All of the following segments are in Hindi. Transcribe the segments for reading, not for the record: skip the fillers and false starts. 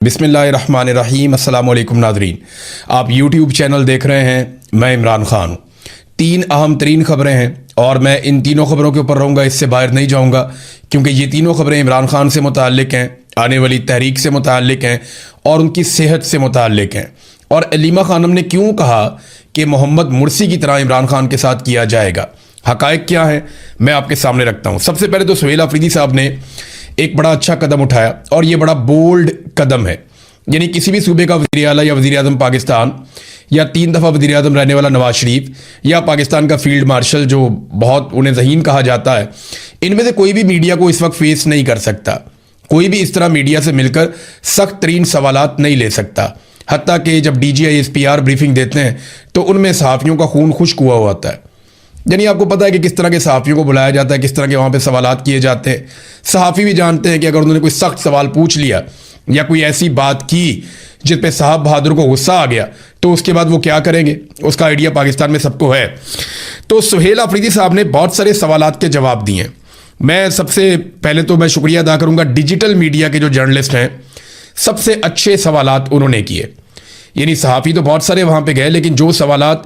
बिस्मिल्लाहिर्रहमानिर्रहीम। अस्सलाम वालेकुम नाज़रीन, आप यूट्यूब चैनल देख रहे हैं। मैं इमरान खान हूँ। तीन अहम तरीन ख़बरें हैं और मैं इन तीनों ख़बरों के ऊपर रहूँगा, इससे बाहर नहीं जाऊँगा क्योंकि ये तीनों ख़बरें इमरान खान से मुताल्लिक़ हैं, आने वाली तहरीक से मुताल्लिक़ हैं और उनकी सेहत से मुताल्लिक़ हैं। और अलीमा खानम ने क्यों कहा कि मोहम्मद मुर्सी की तरह इमरान खान के साथ किया जाएगा, हक़ाइक़ क्या है, मैं आपके सामने रखता हूँ। सबसे पहले तो सुहेल अफरीदी साहब ने एक बड़ा अच्छा कदम उठाया और ये बड़ा बोल्ड कदम है। यानी किसी भी सूबे का वज़ीर आला या वज़ीर आज़म पाकिस्तान या 3 दफ़ा वज़ीर आज़म रहने वाला नवाज शरीफ या पाकिस्तान का फील्ड मार्शल जो बहुत उन्हें ज़हीन कहा जाता है, इनमें से कोई भी मीडिया को इस वक्त फेस नहीं कर सकता। कोई भी इस तरह मीडिया से मिलकर सख्त तरीन सवालात नहीं ले सकता। हत्ता कि जब DGI SPR ब्रीफिंग देते हैं तो उनमें सहाफ़ियों का खून खुश्क हुआ होता है। यानी आपको पता है कि किस तरह के सहाफ़ियों को बुलाया जाता है, किस तरह के वहाँ पे सवालात किए जाते हैं। सहाफ़ी भी जानते हैं कि अगर उन्होंने कोई सख्त सवाल पूछ लिया या कोई ऐसी बात की जिस पे साहब बहादुर को गुस्सा आ गया तो उसके बाद वो क्या करेंगे, उसका आइडिया पाकिस्तान में सबको है। तो सुहेल अफरीदी साहब ने बहुत सारे सवालात के जवाब दिए। मैं सबसे पहले तो मैं शुक्रिया अदा करूँगा डिजिटल मीडिया के जो जर्नलिस्ट हैं, सबसे अच्छे सवालात उन्होंने किए। यानी सहाफ़ी तो बहुत सारे वहाँ पे गए, लेकिन जो सवालात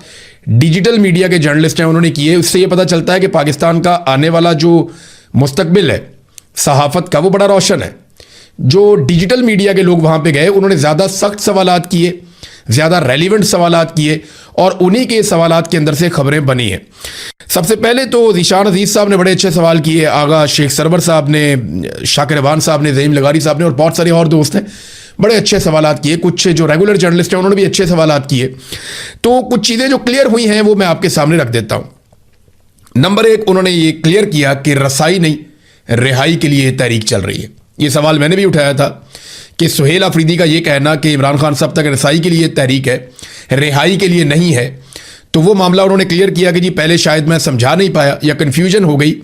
डिजिटल मीडिया के जर्नलिस्ट हैं उन्होंने किए, उससे ये पता चलता है कि पाकिस्तान का आने वाला जो मुस्तकबिल है सहाफ़त का, वो बड़ा रोशन है। जो डिजिटल मीडिया के लोग वहाँ पे गए उन्होंने ज़्यादा सख्त सवालात किए, ज़्यादा रेलिवेंट सवालात किए और उन्हीं के सवालात के अंदर से खबरें बनी हैं। सबसे पहले तो ज़ीशान अजीज़ साहब ने बड़े अच्छे सवाल किए, आगा शेख सरवर साहब ने, शाकिर अवान साहब ने, ज़हीम लगारी साहब ने और बहुत सारे और दोस्त हैं, बड़े अच्छे सवालात किए। कुछ जो रेगुलर जर्नलिस्ट हैं उन्होंने भी अच्छे सवालात किए। तो कुछ चीज़ें जो क्लियर हुई हैं वो मैं आपके सामने रख देता हूँ। नंबर 1, उन्होंने ये क्लियर किया कि रसाई नहीं, रिहाई के लिए तहरीक चल रही है। ये सवाल मैंने भी उठाया था कि सुहेल अफरीदी का ये कहना कि इमरान खान साहब तक रसाई के लिए तहरीक है, रिहाई के लिए नहीं है, तो वो मामला उन्होंने क्लियर किया कि जी पहले शायद मैं समझा नहीं पाया या कन्फ्यूजन हो गई।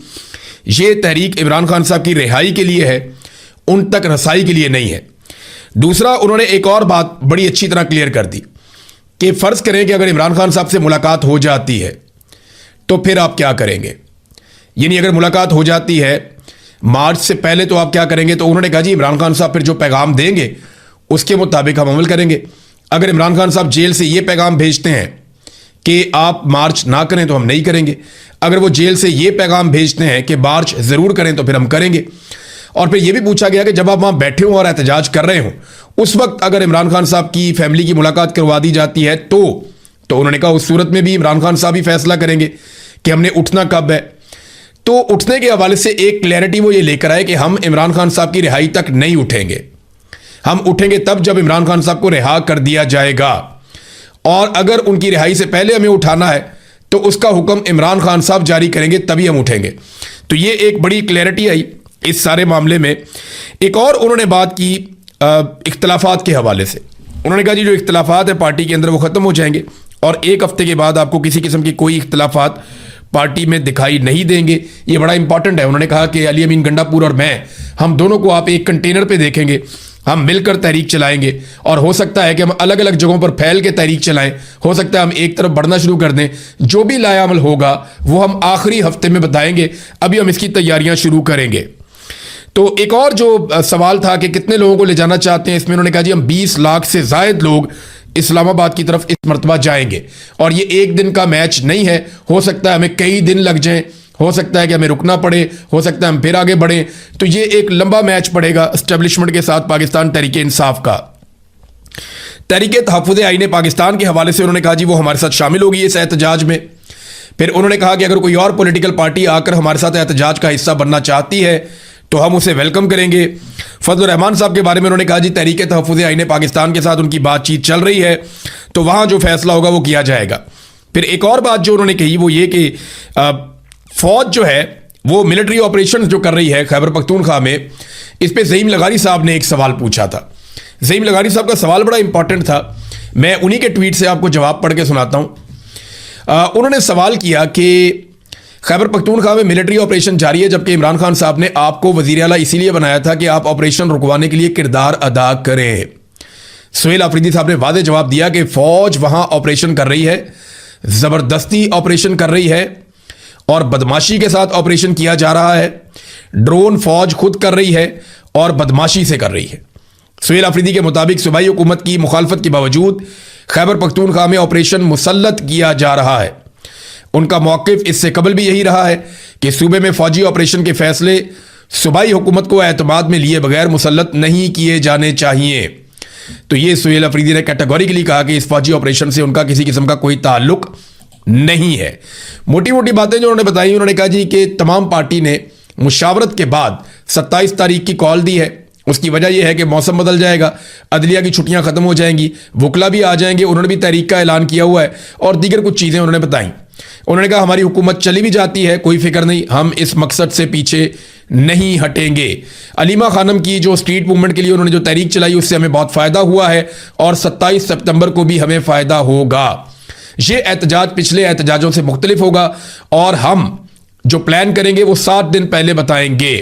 ये तहरीक इमरान खान साहब की रिहाई के लिए है, उन तक रसाई के लिए नहीं है। दूसरा, उन्होंने एक और बात बड़ी अच्छी तरह क्लियर कर दी कि फ़र्ज़ करें कि अगर इमरान खान साहब से मुलाकात हो जाती है तो फिर आप क्या करेंगे। यानी अगर मुलाकात हो जाती है मार्च से पहले तो आप क्या करेंगे। तो उन्होंने कहा जी इमरान खान साहब फिर जो पैगाम देंगे उसके मुताबिक हम अमल करेंगे। अगर इमरान खान साहब जेल से ये पैगाम भेजते हैं कि आप मार्च ना करें तो हम नहीं करेंगे। अगर वो जेल से ये पैगाम भेजते हैं कि मार्च ज़रूर करें तो फिर हम करेंगे। और फिर यह भी पूछा गया कि जब आप वहाँ बैठे हों और एहतजाज कर रहे हों, उस वक्त अगर इमरान खान साहब की फैमिली की मुलाकात करवा दी जाती है तो उन्होंने कहा उस सूरत में भी इमरान खान साहब ही फैसला करेंगे कि हमने उठना कब है। तो उठने के हवाले से एक क्लैरिटी वो ये लेकर आए कि हम इमरान खान साहब की रिहाई तक नहीं उठेंगे। हम उठेंगे तब जब इमरान खान साहब को रिहा कर दिया जाएगा, और अगर उनकी रिहाई से पहले हमें उठाना है तो उसका हुक्म इमरान खान साहब जारी करेंगे, तभी हम उठेंगे। तो ये एक बड़ी क्लैरिटी आई इस सारे मामले में। एक और उन्होंने बात की इख्तलाफात के हवाले से। उन्होंने कहा जी जो इख्तलाफात है पार्टी के अंदर वो ख़त्म हो जाएंगे और 1 हफ्ते के बाद आपको किसी किस्म की कोई इख्तलाफात पार्टी में दिखाई नहीं देंगे। ये बड़ा इंपॉर्टेंट है। उन्होंने कहा कि अली अमीन गंडापुर और मैं, हम दोनों को आप एक कंटेनर पे देखेंगे, हम मिलकर तहरीक चलाएंगे और हो सकता है कि हम अलग अलग जगहों पर फैल के तहरीक चलाएं। हो सकता है हम एक तरफ बढ़ना शुरू कर दें। जो भी लायामल होगा वो हम आखिरी हफ्ते में बताएंगे, अभी हम इसकी तैयारियां शुरू करेंगे। तो एक और जो सवाल था कि कितने लोगों को ले जाना चाहते हैं, इसमें उन्होंने कहा जी हम 20 लाख से ज़ायद लोग इस्लामाबाद की तरफ इस मरतबा जाएंगे और ये एक दिन का मैच नहीं है। हो सकता है हमें कई दिन लग जाएं, हो सकता है कि हमें रुकना पड़े, हो सकता है हम फिर आगे बढ़ें। तो ये एक लंबा मैच पड़ेगा एस्टेब्लिशमेंट के साथ पाकिस्तान तहरीक इंसाफ का। तहरीक तहफ़्फ़ुज़ आईन पाकिस्तान के हवाले से उन्होंने कहा जी वो हमारे साथ शामिल होगी इस एहतजाज में। फिर उन्होंने कहा कि अगर कोई और पॉलिटिकल पार्टी आकर हमारे साथ एहतजाज का हिस्सा बनना चाहती है तो हम उसे वेलकम करेंगे। फजल रहमान साहब के बारे में उन्होंने कहा जी तहरीक तहफ़्फ़ुज़ आईन पाकिस्तान के साथ उनकी बातचीत चल रही है, तो वहाँ जो फैसला होगा वो किया जाएगा। फिर एक और बात जो उन्होंने कही वो ये कि फ़ौज जो है वो मिलिट्री ऑपरेशन जो कर रही है खैबर पख्तूनख्वा में, इस पर ज़हीम लगारी साहब ने एक सवाल पूछा था। ज़हीम लगारी साहब का सवाल बड़ा इंपॉर्टेंट था, मैं उन्हीं के ट्वीट से आपको जवाब पढ़ के सुनाता हूँ। उन्होंने सवाल किया कि खैबर पख्तूनख्वा में मिलिट्री ऑपरेशन जारी है, जबकि इमरान खान साहब ने आपको वज़ीर आला इसीलिए बनाया था कि आप ऑपरेशन रुकवाने के लिए किरदार अदा करें। सुहेल अफरीदी साहब ने वादे जवाब दिया कि फ़ौज वहाँ ऑपरेशन कर रही है, ज़बरदस्ती ऑपरेशन कर रही है और बदमाशी के साथ ऑपरेशन किया जा रहा है। ड्रोन फ़ौज खुद कर रही है और बदमाशी से कर रही है। सुहेल अफरीदी के मुताबिक सूबाई हुकूमत की मुखालफत के बावजूद खैबर पख्तूनख्वा में ऑपरेशन मुसल्लत किया जा रहा है। उनका मौक़िफ़ इससे कबल भी यही रहा है कि सूबे में फौजी ऑपरेशन के फैसले सूबाई हुकूमत को एतमाद में लिए बगैर मुसल्लत नहीं किए जाने चाहिए। तो ये सुहेल अफरीदी ने कैटेगोरिकली कहा कि इस फौजी ऑपरेशन से उनका किसी किस्म का कोई ताल्लुक नहीं है। मोटी मोटी बातें जो उन्होंने बताई, उन्होंने कहा जी कि तमाम पार्टी ने मुशावरत के बाद 27 तारीख की कॉल दी है। उसकी वजह यह है कि मौसम बदल जाएगा, अदलिया की छुट्टियां खत्म हो जाएंगी, वकला भी आ जाएंगे। उन्होंने भी तहरीक का ऐलान किया हुआ है और दीगर कुछ चीज़ें उन्होंने बताई। उन्होंने कहा हमारी हुकूमत चली भी जाती है, कोई फिक्र नहीं, हम इस मकसद से पीछे नहीं हटेंगे। अलीमा खानम की जो स्ट्रीट मूवमेंट के लिए उन्होंने जो तहरीक चलाई उससे हमें बहुत फ़ायदा हुआ है और 27 सितंबर को भी हमें फ़ायदा होगा। ये एहतजाज पिछले एहतजाजों से मुख्तलिफ होगा और हम जो प्लान करेंगे वो 7 दिन पहले बताएंगे।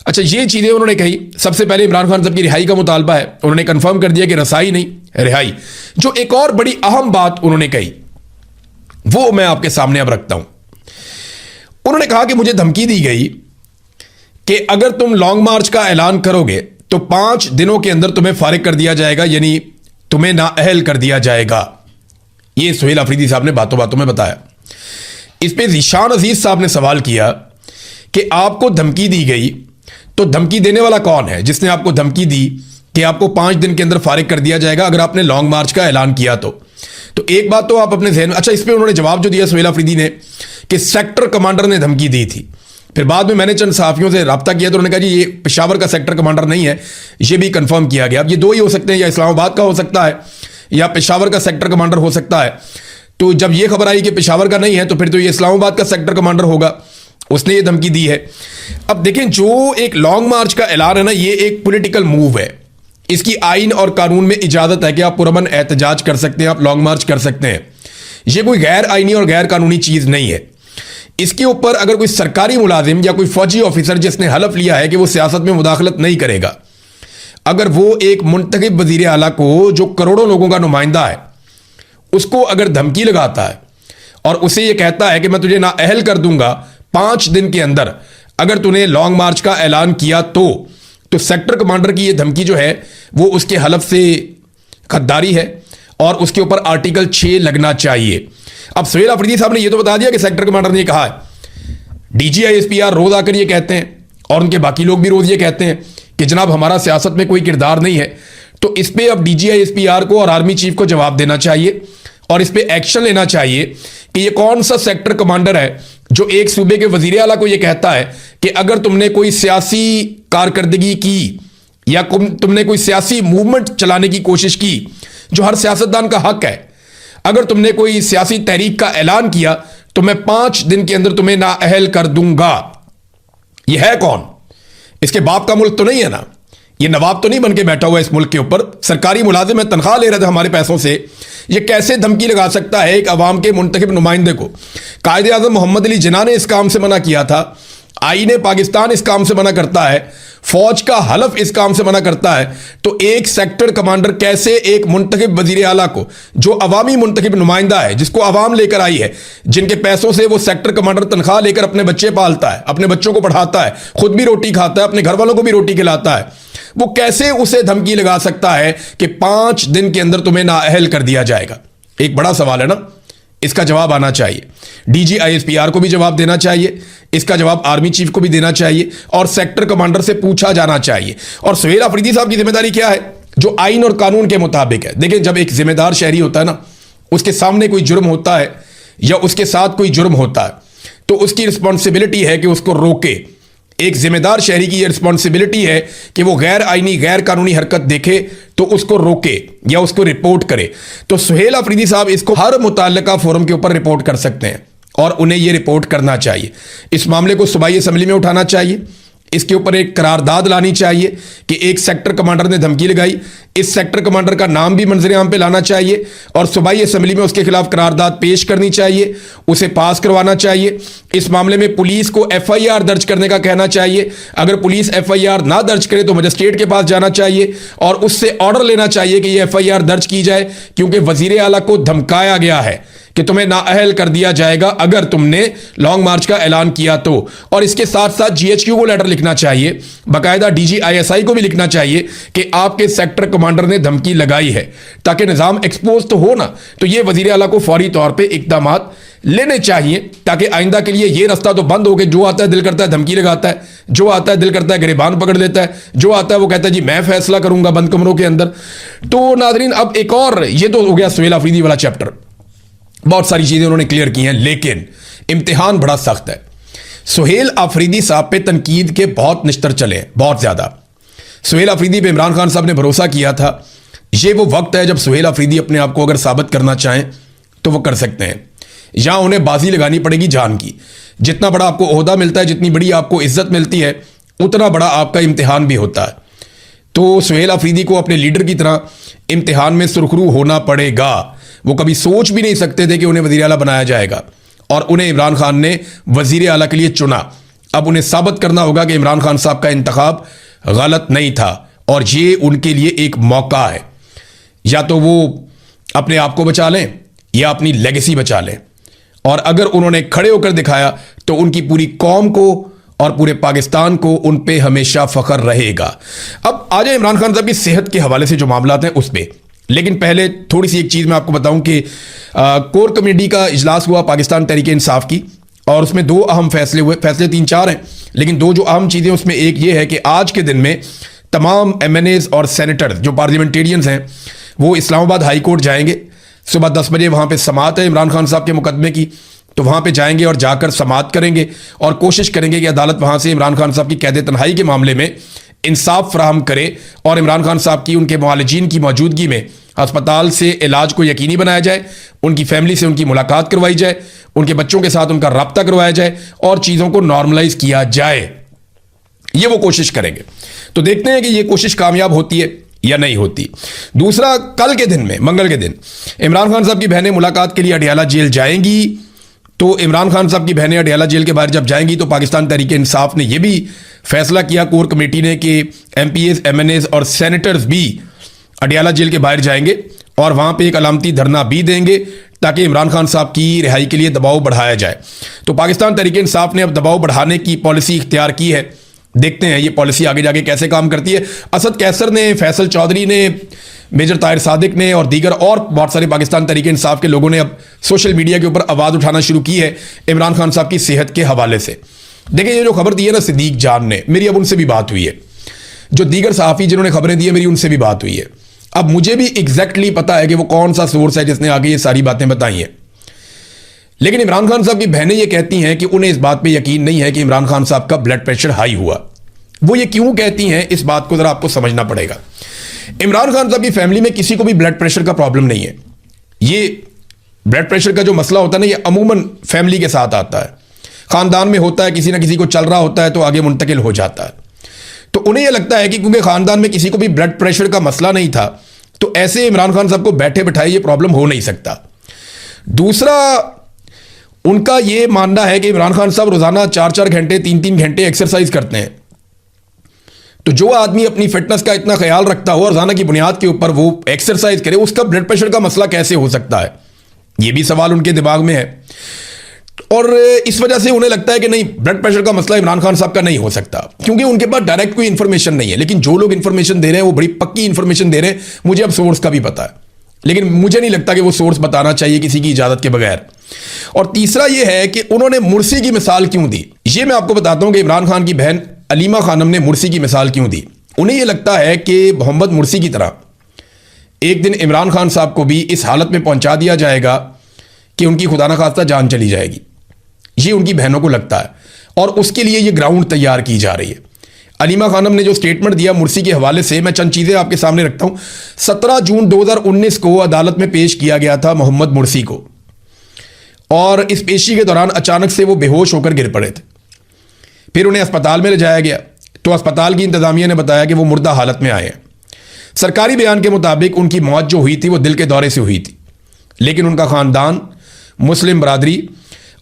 अच्छा, ये चीज़ें उन्होंने कही। सबसे पहले इमरान खान साहब की रिहाई का मुतालबा है। उन्होंने कंफर्म कर दिया कि रसाई नहीं, रिहाई। जो एक और बड़ी अहम बात उन्होंने कही वो मैं आपके सामने अब रखता हूं। उन्होंने कहा कि मुझे धमकी दी गई कि अगर तुम लॉन्ग मार्च का ऐलान करोगे तो 5 दिनों के अंदर तुम्हें फारिग कर दिया जाएगा, यानी तुम्हें नाअहल कर दिया जाएगा। यह सुहेल अफरीदी साहब ने बातों बातों में बताया। इस पे ज़ीशान अजीज साहब ने सवाल किया कि आपको धमकी दी गई तो धमकी देने वाला कौन है जिसने आपको धमकी दी कि आपको 5 दिन के अंदर फारिग कर दिया जाएगा अगर आपने लॉन्ग मार्च का ऐलान किया तो एक बात तो आप अपने जहन में। अच्छा, इस पर उन्होंने जवाब जो दिया सुहेल अफरीदी ने कि सेक्टर कमांडर ने धमकी दी थी। फिर बाद में मैंने चंद सहाफ़ियों से रब्ता किया तो उन्होंने कहा जी ये पेशावर का सेक्टर कमांडर नहीं है, ये भी कंफर्म किया गया। अब ये दो ही हो सकते हैं, या इस्लामाबाद का हो सकता है या पेशावर का सेक्टर कमांडर हो सकता है। तो जब ये खबर आई कि पेशावर का नहीं है तो फिर तो ये इस्लामाबाद का सेक्टर कमांडर होगा, उसने ये धमकी दी है। अब देखें, जो एक लॉन्ग मार्च का ऐलान है ना, ये एक पॉलिटिकल मूव है। इसकी आइन और कानून में इजाजत है कि आप पुरअमन एहतजाज कर सकते हैं, आप लॉन्ग मार्च कर सकते हैं। ये कोई गैर आइनी और गैर कानूनी चीज नहीं है। इसके ऊपर अगर कोई सरकारी मुलाजिम या कोई फौजी ऑफिसर जिसने हलफ लिया है कि वो सियासत में मुदाखलत नहीं करेगा, अगर वो एक मुंतखब वजीर आला को जो करोड़ों लोगों का नुमाइंदा है उसको अगर धमकी लगाता है और उसे ये कहता है कि मैं तुझे नाअहल कर दूंगा 5 दिन के अंदर अगर तूने लॉन्ग मार्च का ऐलान किया तो सेक्टर कमांडर की ये धमकी जो है वो उसके हलफ से गद्दारी है और उसके ऊपर आर्टिकल 6 लगना चाहिए। अब सुहेल अफरीदी साहब ने ये तो बता दिया कि सेक्टर कमांडर ने ये कहा है। DGISPR रोज आकर ये कहते हैं और उनके बाकी लोग भी रोज ये कहते हैं कि जनाब हमारा सियासत में कोई किरदार नहीं है। तो इस पे अब DGISPR को और आर्मी चीफ को जवाब देना चाहिए और इस पे एक्शन लेना चाहिए कि ये कौन सा सेक्टर कमांडर है जो एक सूबे के वजीर आला को ये कहता है कि अगर तुमने कोई सियासी कारकर्दगी की या तुमने कोई सियासी मूवमेंट चलाने की कोशिश की, जो हर सियासतदान का हक है, अगर तुमने कोई सियासी तहरीक का ऐलान किया तो मैं 5 दिन के अंदर तुम्हें नाअहल कर दूंगा। यह है कौन? इसके बाप का मुल्क तो नहीं है ना, ये नवाब तो नहीं बन के बैठा हुआ इस मुल्क के ऊपर, सरकारी मुलाजिम है, तनख्वाह ले रहे थे हमारे पैसों से। ये कैसे धमकी लगा सकता है एक अवाम के मुंतखब नुमाइंदे को? कायदे आज़म मोहम्मद अली जिन्ना ने इस काम से मना किया था, आईने पाकिस्तान इस काम से मना करता है, फौज का हलफ इस काम से मना करता है। तो एक सेक्टर कमांडर कैसे एक मुंतखब वजीर आला को, जो अवामी मुंतखब नुमाइंदा है, जिसको अवाम लेकर आई है, जिनके पैसों से वो सेक्टर कमांडर तनख्वाह लेकर अपने बच्चे पालता है, अपने बच्चों को पढ़ाता है, खुद भी रोटी खाता है, अपने घर वालों को भी रोटी खिलाता है, वो कैसे उसे धमकी लगा सकता है कि 5 दिन के अंदर तुम्हें नाअहल कर दिया जाएगा? एक बड़ा सवाल है ना, इसका जवाब आना चाहिए। DGISPR को भी जवाब देना चाहिए, इसका जवाब आर्मी चीफ को भी देना चाहिए और सेक्टर कमांडर से पूछा जाना चाहिए। और सुहेल अफरीदी साहब की जिम्मेदारी क्या है? जो आइन और कानून के मुताबिक है। देखिए, जब एक जिम्मेदार शहरी होता है ना, उसके सामने कोई जुर्म होता है या उसके साथ कोई जुर्म होता है तो उसकी रिस्पॉन्सिबिलिटी है कि उसको रोके। एक जिम्मेदार शहरी की यह रिस्पॉन्सिबिलिटी है कि वो गैर आईनी गैर कानूनी हरकत देखे तो उसको रोके या उसको रिपोर्ट करे। तो सुहेल अफरीदी साहब इसको हर मुताल्लिका फोरम के ऊपर रिपोर्ट कर सकते हैं और उन्हें यह रिपोर्ट करना चाहिए। इस मामले को सूबाई असेंबली में उठाना चाहिए, इसके ऊपर एक करारदाद लानी चाहिए कि एक सेक्टर कमांडर ने धमकी लगाई, इस सेक्टर कमांडर का नाम भी मंजर आम पे लाना चाहिए और सूबाई असेंबली में उसके खिलाफ करारदाद पेश करनी चाहिए, उसे पास करवाना चाहिए। इस मामले में पुलिस को FIR दर्ज करने का कहना चाहिए। अगर पुलिस FIR ना दर्ज करे तो मजिस्ट्रेट के पास जाना चाहिए और उससे ऑर्डर लेना चाहिए कि यह FIR दर्ज की जाए, क्योंकि वजीर आला को धमकाया गया है कि तुम्हें नाअहल कर दिया जाएगा अगर तुमने लॉन्ग मार्च का ऐलान किया तो। और इसके साथ साथ जीएचक्यू को लेटर लिखना चाहिए, बाकायदा डीजीआईएसआई को भी लिखना चाहिए कि आपके सेक्टर कमांडर ने धमकी लगाई है, ताकि निज़ाम एक्सपोज तो हो ना। तो ये वजीर आला को फौरी तौर पर इकदाम लेने चाहिए, ताकि आइंदा के लिए ये रास्ता तो बंद हो गया। जो आता है दिल करता है धमकी लगाता है, जो आता है दिल करता है गिरबान पकड़ लेता है, जो आता है वो कहता है जी मैं फैसला करूंगा बंद कमरों के अंदर। तो नाजरीन, अब एक और, ये तो हो गया सुहेल अफरीदी वाला चैप्टर, बहुत सारी चीजें उन्होंने क्लियर की हैं, लेकिन इम्तिहान बड़ा सख्त है। सुहेल अफरीदी साहब पे तनकीद के बहुत निश्तर चले, बहुत ज्यादा। सुहेल अफरीदी पे इमरान खान साहब ने भरोसा किया था। ये वो वक्त है जब सुहेल अफरीदी अपने आप को अगर साबित करना चाहें तो वो कर सकते हैं। या उन्हें बाजी लगानी पड़ेगी जान की। जितना बड़ा आपको ओहदा मिलता है, जितनी बड़ी आपको इज्जत मिलती है, उतना बड़ा आपका इम्तिहान भी होता है। तो सुहेल अफरीदी को अपने लीडर की तरह इम्तिहान में सुरखरू होना पड़ेगा। वो कभी सोच भी नहीं सकते थे कि उन्हें वजीर आला बनाया जाएगा, और उन्हें इमरान खान ने वजीर आला के लिए चुना। अब उन्हें साबित करना होगा कि इमरान खान साहब का इंतखाब गलत नहीं था, और ये उनके लिए एक मौका है। या तो वो अपने आप को बचा लें या अपनी लेगेसी बचा लें, और अगर उन्होंने खड़े होकर दिखाया तो उनकी पूरी कौम को और पूरे पाकिस्तान को उन पे हमेशा फख्र रहेगा। अब आ जाए इमरान खान साहब की सेहत के हवाले से जो मामला हैं उस पर। लेकिन पहले थोड़ी सी एक चीज़ मैं आपको बताऊं कि कोर कमेटी का इजलास हुआ पाकिस्तान तहरीक इंसाफ की, और उसमें दो अहम फैसले हुए। फैसले 3-4 हैं, लेकिन दो जो अहम चीज़ें उसमें एक ये है कि आज के दिन में तमाम MNAs और सेनेटर्स जो पार्लियामेंटेरियंस हैं वो इस्लामाबाद हाई कोर्ट जाएंगे। सुबह 10 बजे वहाँ पे समाअत है इमरान खान साहब के मुकदमे की, तो वहाँ पे जाएंगे और जाकर समाअत करेंगे और कोशिश करेंगे कि अदालत वहाँ से इमरान खान साहब की कैद तन्हाई के मामले में इंसाफ फराहम करे, और इमरान खान साहब की उनके मुआलिजीन की मौजूदगी में अस्पताल से इलाज को यकीनी बनाया जाए, उनकी फैमिली से उनकी मुलाकात करवाई जाए, उनके बच्चों के साथ उनका रब्ता करवाया जाए और चीज़ों को नॉर्मलाइज किया जाए। ये वो कोशिश करेंगे। तो देखते हैं कि ये कोशिश कामयाब होती है या नहीं होती। दूसरा, कल के दिन में, मंगल के दिन, इमरान खान साहब की बहनें मुलाकात के लिए अडियाला जेल जाएंगी। तो इमरान खान साहब की बहनें अडियाला जेल के बाहर जब जाएंगी तो पाकिस्तान तहरीक इंसाफ ने यह भी फैसला किया, कोर कमेटी ने, कि MPs, MNAs और सेनेटर्स भी अडियाला जेल के बाहर जाएंगे और वहां पे एक अलामती धरना भी देंगे ताकि इमरान खान साहब की रिहाई के लिए दबाव बढ़ाया जाए। तो पाकिस्तान तहरीक इंसाफ ने अब दबाव बढ़ाने की पॉलिसी इख्तियार की है। देखते हैं ये पॉलिसी आगे जाके कैसे काम करती है। असद कैसर ने, फैसल चौधरी ने, मेजर ताहिर सादिक ने और दीगर और बहुत सारे पाकिस्तान तहरीक इंसाफ के लोगों ने अब सोशल मीडिया के ऊपर आवाज़ उठाना शुरू की है इमरान खान साहब की सेहत के हवाले से। देखिए, ये जो खबर दी है ना सिद्दीक जान ने, मेरी अब उनसे भी बात हुई है। जो दीगर सहाफ़ी जिन्होंने खबरें दी है, मेरी उनसे भी बात हुई है। अब मुझे भी एग्जैक्टली पता है कि वो कौन सा सोर्स है जिसने आगे ये सारी बातें बताई हैं। लेकिन इमरान खान साहब की बहनें ये कहती हैं कि उन्हें इस बात पे यकीन नहीं है कि इमरान खान साहब का ब्लड प्रेशर हाई हुआ। वो ये क्यों कहती हैं, इस बात को ज़रा आपको समझना पड़ेगा। इमरान खान साहब की फैमिली में किसी को भी ब्लड प्रेशर का प्रॉब्लम नहीं है। ये ब्लड प्रेशर का जो मसला होता है ना, ये अमूमन फैमिली के साथ आता है, ख़ानदान में होता है, किसी ना किसी को चल रहा होता है तो आगे मुंतकिल हो जाता है। तो उन्हें यह लगता है कि क्योंकि ख़ानदान में किसी को भी ब्लड प्रेशर का मसला नहीं था, तो ऐसे इमरान खान साहब को बैठे बैठाए ये प्रॉब्लम हो नहीं सकता। दूसरा, उनका ये मानना है कि इमरान खान साहब रोज़ाना 4-4 घंटे, 3-3 घंटे एक्सरसाइज करते हैं। तो जो आदमी अपनी फिटनेस का इतना ख्याल रखता हो, रोज़ाना की बुनियाद के ऊपर वो एक्सरसाइज करे, उसका ब्लड प्रेशर का मसला कैसे हो सकता है? ये भी सवाल उनके दिमाग में है। और इस वजह से उन्हें लगता है कि नहीं, ब्लड प्रेशर का मसला इमरान खान साहब का नहीं हो सकता, क्योंकि उनके पास डायरेक्ट कोई इंफॉर्मेशन नहीं है। लेकिन जो लोग इंफॉर्मेशन दे रहे हैं वो बड़ी पक्की इंफॉर्मेशन दे रहे हैं। मुझे अब सोर्स का भी पता है, लेकिन मुझे नहीं लगता कि वो सोर्स बताना चाहिए किसी की इजाज़त के बगैर। और तीसरा ये है कि उन्होंने मुर्सी की मिसाल क्यों दी। ये मैं आपको बताता हूँ कि इमरान खान की बहन अलीमा खानम ने मुर्सी की मिसाल क्यों दी। उन्हें यह लगता है कि मोहम्मद मुर्सी की तरह एक दिन इमरान खान साहब को भी इस हालत में पहुंचा दिया जाएगा कि उनकी खुदा न खास्ता जान चली जाएगी। ये उनकी बहनों को लगता है, और उसके लिए ये ग्राउंड तैयार की जा रही है। अलीमा खानम ने जो स्टेटमेंट दिया मुर्सी के हवाले से, मैं चंद चीज़ें आपके सामने रखता हूँ। 17 जून 2019 को अदालत में पेश किया गया था मोहम्मद मुर्सी को, और इस पेशी के दौरान अचानक से वो बेहोश होकर गिर पड़े थे। फिर उन्हें अस्पताल में ले जाया गया, तो अस्पताल की इंतजामिया ने बताया कि वो मुर्दा हालत में आए हैं। सरकारी बयान के मुताबिक उनकी मौत जो हुई थी वो दिल के दौरे से हुई थी, लेकिन उनका ख़ानदान, मुस्लिम बरादरी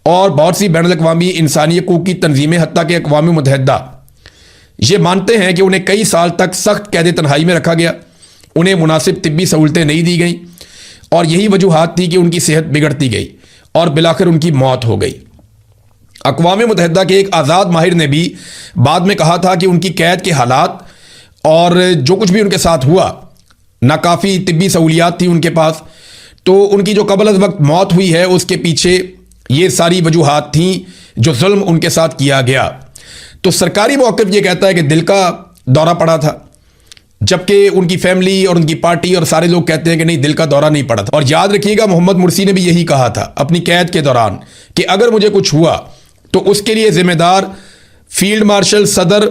और बहुत सी बैनुल अक़वामी इंसानी हकूक़ की तंजीमें, हत्ता कि अक़वाम मुत्तहिदा, ये मानते हैं कि उन्हें कई साल तक सख्त कैद तन्हाई में रखा गया, उन्हें मुनासिब तिब्बी सहूलतें नहीं दी गई, और यही वजूहात थी कि उनकी सेहत बिगड़ती गई। और बिलाखिर उनकी मौत हो गई। अक़वाम मुत्तहिदा के एक आज़ाद माहिर ने भी बाद में कहा था कि उनकी कैद के हालात और जो कुछ भी उनके साथ हुआ, नाकाफ़ी तिब्बी सहूलियात थी उनके पास, तो उनकी जो कबल अज़ वक्त मौत हुई है उसके पीछे ये सारी वजूहात थीं जो जुल्म उनके साथ किया गया। तो सरकारी मौक़िफ़ ये कहता है कि दिल का दौरा पड़ा था, जबकि उनकी फैमिली और उनकी पार्टी और सारे लोग कहते हैं कि नहीं, दिल का दौरा नहीं पड़ा था। और याद रखिएगा, मोहम्मद मुर्सी ने भी यही कहा था अपनी कैद के दौरान कि अगर मुझे कुछ हुआ तो उसके लिए जिम्मेदार फील्ड मार्शल सदर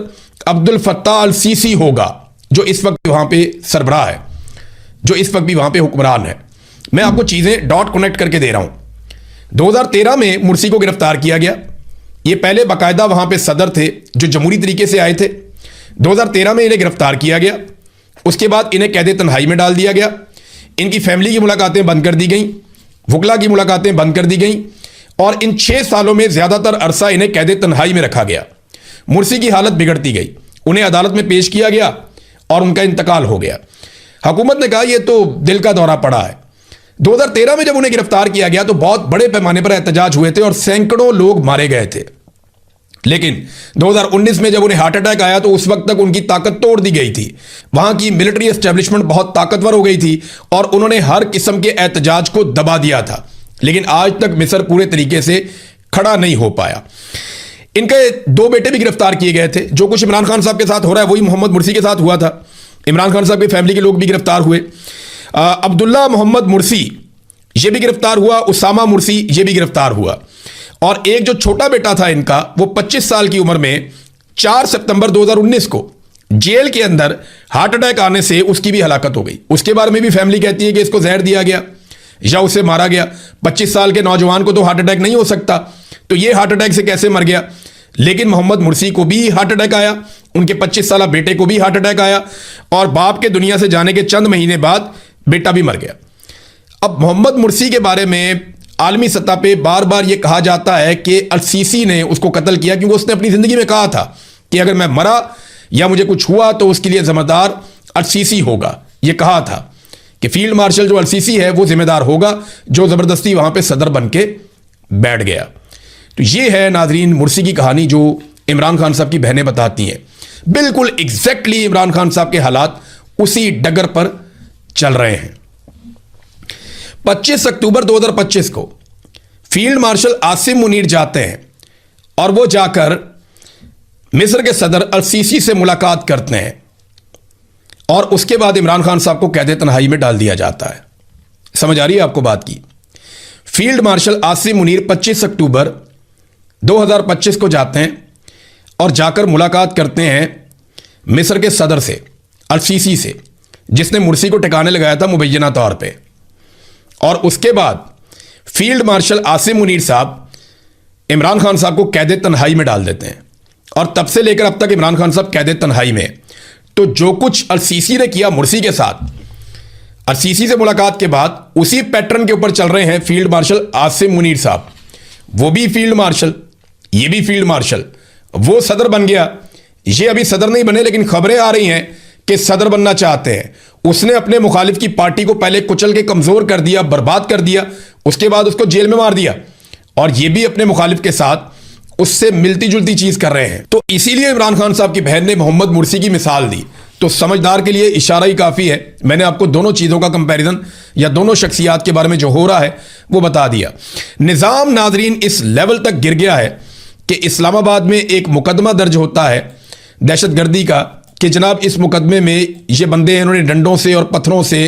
अब्दुल फत्ताह अल सीसी होगा, जो इस वक्त वहां पे सरबराह है, जो इस वक्त भी वहां पे हुक्मरान है। मैं आपको चीजें डॉट कनेक्ट करके दे रहा हूं। 2013 में मुर्सी को गिरफ्तार किया गया। ये पहले बाकायदा वहां पे सदर थे जो जमहूरी तरीके से आए थे। 2013 में इन्हें गिरफ्तार किया गया। उसके बाद इन्हें कैद तन्हाई में डाल दिया गया। इनकी फैमिली की मुलाकातें बंद कर दी गई, वकला की मुलाकातें बंद कर दी गई, और इन 6 सालों में ज्यादातर अरसा इन्हें कैद तन्हाई में रखा गया। मुर्सी की हालत बिगड़ती गई, उन्हें अदालत में पेश किया गया और उनका इंतकाल हो गया। हुकूमत ने कहा यह तो दिल का दौरा पड़ा है। 2013 में जब उन्हें गिरफ्तार किया गया तो बहुत बड़े पैमाने पर एहतजाज हुए थे और सैकड़ों लोग मारे गए थे। लेकिन 2019 में जब उन्हें हार्ट अटैक आया तो उस वक्त तक उनकी ताकत तोड़ दी गई थी। वहां की मिलिट्री एस्टेब्लिशमेंट बहुत ताकतवर हो गई थी और उन्होंने हर किस्म के एहतजाज को दबा दिया था। लेकिन आज तक मिस्र पूरे तरीके से खड़ा नहीं हो पाया। इनके 2 बेटे भी गिरफ्तार किए गए थे। जो कुछ इमरान खान साहब के साथ हो रहा है वही मोहम्मद मुर्सी के साथ हुआ था। इमरान खान साहब की फैमिली के लोग भी गिरफ्तार हुए। अब्दुल्ला मोहम्मद मुर्सी ये भी गिरफ्तार हुआ, उसामा मुर्सी ये भी गिरफ्तार हुआ। और एक जो छोटा बेटा था इनका, वो 25 साल की उम्र में 4 सितंबर 2019 को जेल के अंदर हार्ट अटैक आने से उसकी भी हलाकत हो गई। उसके बारे में भी फैमिली कहती है कि इसको जहर दिया गया या उसे मारा गया। 25 साल के नौजवान को तो हार्ट अटैक नहीं हो सकता, तो ये हार्ट अटैक से कैसे मर गया। लेकिन मोहम्मद मुर्सी को भी हार्ट अटैक आया, उनके 25 साल बेटे को भी हार्ट अटैक आया, और बाप के दुनिया से जाने के चंद महीने बाद बेटा भी मर गया। अब मोहम्मद मुर्सी के बारे में आलमी सतह पे बार बार यह कहा जाता है कि अल सीसी ने उसको कत्ल किया, क्योंकि उसने अपनी जिंदगी में कहा था कि अगर मैं मरा या मुझे कुछ हुआ तो उसके लिए जिम्मेदार अल सीसी होगा। यह कहा था कि फील्ड मार्शल जो अल सीसी है वो जिम्मेदार होगा, जो जबरदस्ती वहां पे सदर बन के बैठ गया। तो ये है नाजरीन मुर्सी की कहानी जो इमरान खान साहब की बहनें बताती हैं। बिल्कुल एग्जैक्टली इमरान खान साहब के हालात उसी डगर पर चल रहे हैं। 25 अक्टूबर 2025 को फील्ड मार्शल आसिम मुनीर जाते हैं और वो जाकर मिस्र के सदर अल सीसी से मुलाकात करते हैं, और उसके बाद इमरान खान साहब को कैद तन्हाई में डाल दिया जाता है। समझ आ रही है आपको बात की। फील्ड मार्शल आसिम मुनीर 25 अक्टूबर 2025 को जाते हैं और जाकर मुलाकात करते हैं मिस्र के सदर से, अल सीसी से, जिसने मुर्सी को ठिकाने लगाया था मुबैना तौर पे। और उसके बाद फील्ड मार्शल आसिम मुनीर साहब इमरान खान साहब को कैद तन्हाई में डाल देते हैं, और तब से लेकर अब तक इमरान खान साहब कैद तन्हाई में। तो जो कुछ अल सीसी ने किया मुर्सी के साथ, अल सीसी से मुलाकात के बाद उसी पैटर्न के ऊपर चल रहे हैं फील्ड मार्शल आसिम मुनीर साहब। वो भी फील्ड मार्शल, ये भी फील्ड मार्शल। वो सदर बन गया, ये अभी सदर नहीं बने, लेकिन खबरें आ रही हैं कि सदर बनना चाहते हैं। उसने अपने मुखालिफ की पार्टी को पहले कुचल के कमजोर कर दिया, बर्बाद कर दिया, उसके बाद उसको जेल में मार दिया, और ये भी अपने मुखालिफ के साथ उससे मिलती जुलती चीज कर रहे हैं। तो इसीलिए इमरान खान साहब की बहन ने मोहम्मद मुर्सी की मिसाल दी। तो समझदार के लिए इशारा ही काफी है। मैंने आपको दोनों चीजों का कंपैरिजन या दोनों शख्सियात के बारे में जो हो रहा है वो बता दिया। निजाम नाजरीन इस लेवल तक गिर गया है कि इस्लामाबाद में एक मुकदमा दर्ज होता है दहशतगर्दी का, कि जनाब इस मुकदमे में ये बंदे इन्होंने डंडों से और पत्थरों से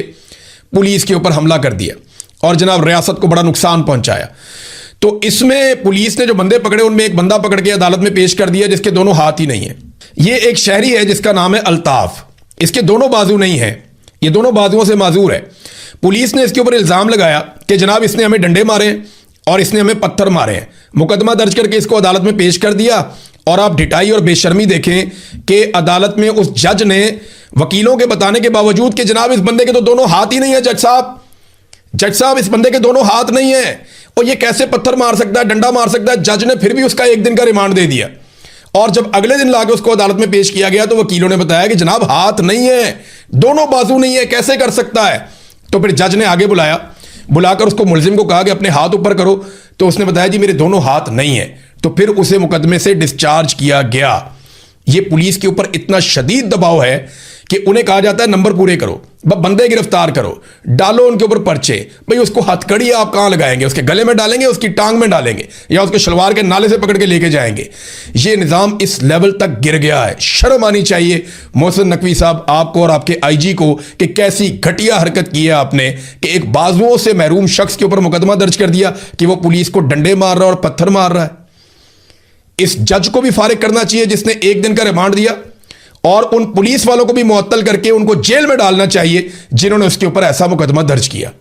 पुलिस के ऊपर हमला कर दिया और जनाब रियासत को बड़ा नुकसान पहुंचाया। तो इसमें पुलिस ने जो बंदे पकड़े उनमें एक बंदा पकड़ के अदालत में पेश कर दिया जिसके दोनों हाथ ही नहीं है। ये एक शहरी है जिसका नाम है अल्ताफ। इसके दोनों बाजू नहीं है, ये दोनों बाजुओं से माजूर है। पुलिस ने इसके ऊपर इल्जाम लगाया कि जनाब इसने हमें डंडे मारे हैं और इसने हमें पत्थर मारे हैं। मुकदमा दर्ज करके इसको अदालत में पेश कर दिया, और आप ढिठाई और बेशर्मी देखें कि अदालत में उस जज ने वकीलों के बताने के बावजूद कि जनाब इस बंदे के तो दोनों हाथ ही नहीं है, जज साहब इस बंदे के दोनों हाथ नहीं है और ये कैसे पत्थर मार सकता है, डंडा मार सकता है। जज ने फिर भी उसका 1 दिन का रिमांड दे दिया, और जब अगले दिन लाके उसको अदालत में पेश किया गया तो वकीलों ने बताया कि जनाब हाथ नहीं है, दोनों बाजू नहीं है, कैसे कर सकता है। तो फिर जज ने आगे बुलाया बुलाकर उसको मुलजिम को कहा कि अपने हाथ ऊपर करो, तो उसने बताया जी मेरे दोनों हाथ नहीं है, तो फिर उसे मुकदमे से डिस्चार्ज किया गया। ये पुलिस के ऊपर इतना शदीद दबाव है कि उन्हें कहा जाता है नंबर पूरे करो, बंदे गिरफ्तार करो, डालो उनके ऊपर पर्चे। भाई उसको हथकड़ी आप कहां लगाएंगे? उसके गले में डालेंगे, उसकी टांग में डालेंगे, या उसके शलवार के नाले से पकड़ के लेके जाएंगे? ये निजाम इस लेवल तक गिर गया है। शर्म आनी चाहिए मोहसिन नकवी साहब आपको और आपके आईजी को कि कैसी घटिया हरकत की है आपने कि एक बाजुओं से महरूम शख्स के ऊपर मुकदमा दर्ज कर दिया कि वो पुलिस को डंडे मार रहा है और पत्थर मार रहा है। इस जज को भी फारिग करना चाहिए जिसने 1 दिन का रिमांड दिया, और उन पुलिस वालों को भी मुअत्तल करके उनको जेल में डालना चाहिए जिन्होंने उसके ऊपर ऐसा मुकदमा दर्ज किया।